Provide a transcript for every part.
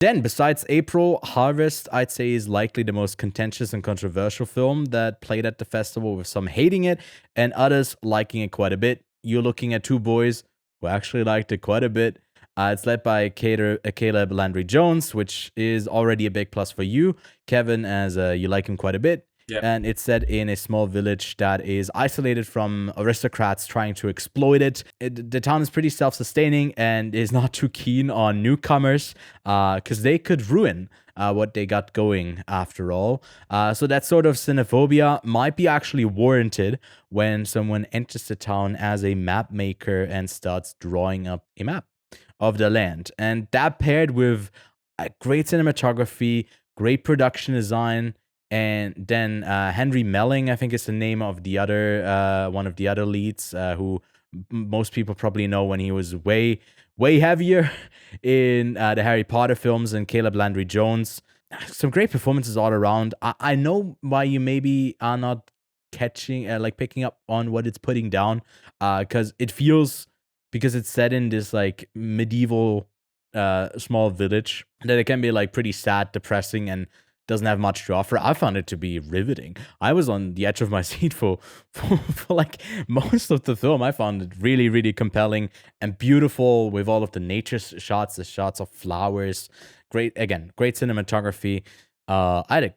Then, besides April, Harvest, I'd say, is likely the most contentious and controversial film that played at the festival, with some hating it and others liking it quite a bit. You're looking at two boys who actually liked it quite a bit. It's led by Caleb Landry Jones, which is already a big plus for you, Kevin, as you like him quite a bit. Yep. And it's set in a small village that is isolated from aristocrats trying to exploit it. The town is pretty self-sustaining and is not too keen on newcomers because they could ruin what they got going after all. So that sort of xenophobia might be actually warranted when someone enters the town as a map maker and starts drawing up a map of the land. And that paired with great cinematography, great production design, and then Henry Melling, I think is the name of the other one of the other leads, who most people probably know when he was way heavier in the Harry Potter films, and Caleb Landry Jones. Some great performances all around. I know why you maybe are not catching, picking up on what it's putting down, because it feels, because it's set in this like medieval small village, that it can be like pretty sad, depressing, and doesn't have much to offer. I found it to be riveting. I was on the edge of my seat for like most of the film. I found it really, really compelling and beautiful, with all of the nature shots, the shots of flowers. Great cinematography. I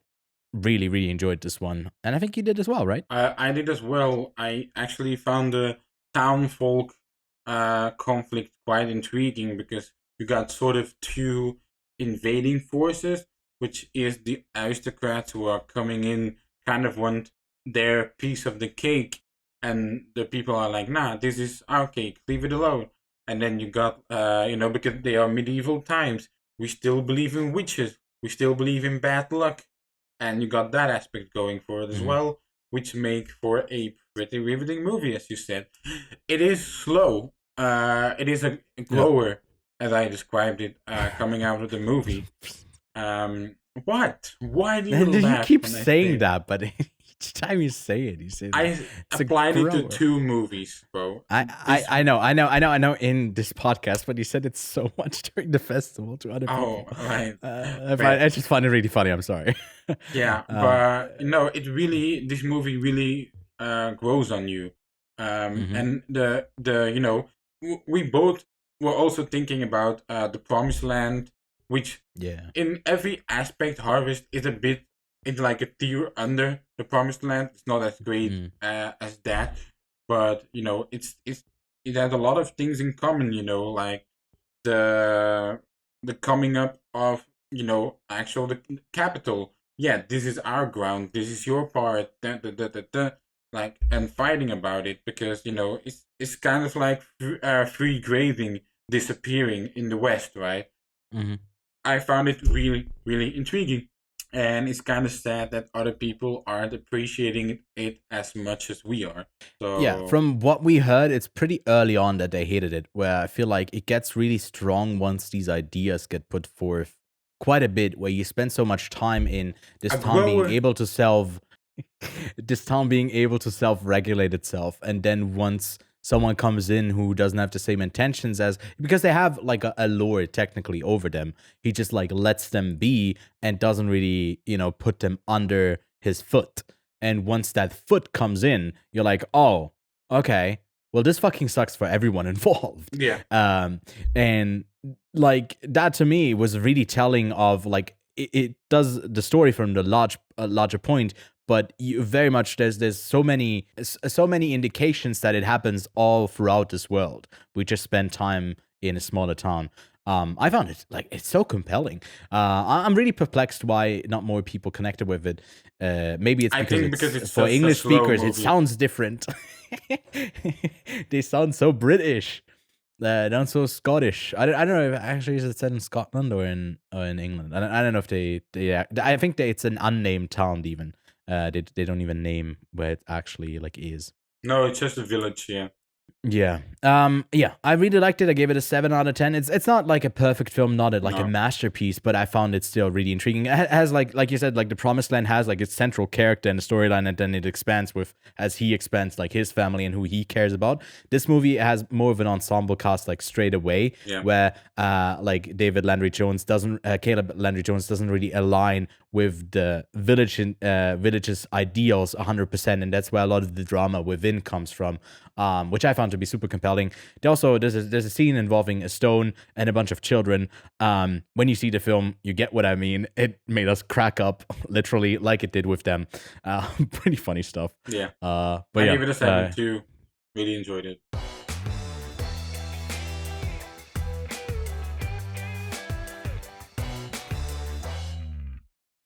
really, really enjoyed this one, and I think you did as well, right? I did as well. I actually found the town folk conflict quite intriguing, because you got sort of two invading forces, which is the aristocrats who are coming in, kind of want their piece of the cake, and the people are like, nah, this is our cake, leave it alone. And then you got, because they are medieval times, we still believe in witches, we still believe in bad luck, and you got that aspect going for it as well, which make for a pretty riveting movie, as you said. It is slow. It is a grower, as I described it, coming out of the movie. What? Why do you laugh? You keep saying that, but each time you say it, you say that. I applied it to two movies, bro. I know in this podcast, but you said it so much during the festival to other people. Oh, right. I just find it really funny. I'm sorry. Yeah, but this movie really grows on you. And we both were also thinking about the Promised Land, which in every aspect, Harvest is it's like a tier under the Promised Land. It's not as great as that, but it has a lot of things in common. Like the coming up of the capital. Yeah, this is our ground. This is your part. Like, and fighting about it, because it's kind of like free grazing disappearing in the West, right? I found it really, really intriguing. And it's kind of sad that other people aren't appreciating it as much as we are. So yeah, from what we heard, it's pretty early on that they hated it, where I feel like it gets really strong once these ideas get put forth quite a bit, where you spend so much time in this town being able to self-regulate itself, and then once someone comes in who doesn't have the same intentions as, because they have like a lord technically over them, he just like lets them be and doesn't really put them under his foot. And once that foot comes in, you're like, oh, okay, well, this fucking sucks for everyone involved. Yeah. And like that to me was really telling of like it does the story from the larger point, but you very much there's so many indications that it happens all throughout this world. We just spend time in a smaller town. I found it like it's so compelling. I'm really perplexed why not more people connected with it. Maybe it's because it's for English speakers. Movie. It sounds different. They sound so British. Not so Scottish. I don't know if actually is it set in Scotland or in England. I don't know if they I think it's an unnamed town even. They don't even name where it actually like is. No, it's just a village. Yeah. Yeah. Yeah, I really liked it. I gave it a 7 out of 10. It's not like a perfect film, not like a No. masterpiece, but I found it still really intriguing. It has like you said, like the Promised Land has like its central character and the storyline, and then it expands with as he expands like his family and who he cares about. This movie has more of an ensemble cast like straight away, Yeah. where like Caleb Landry Jones doesn't really align with the village's ideals 100%, and that's where a lot of the drama within comes from, which I found to be super compelling. There's a scene involving a stone and a bunch of children. When you see the film, you get what I mean. It made us crack up, literally, like it did with them. Pretty funny stuff. Yeah. But I yeah, give it a 7 too. Really enjoyed it.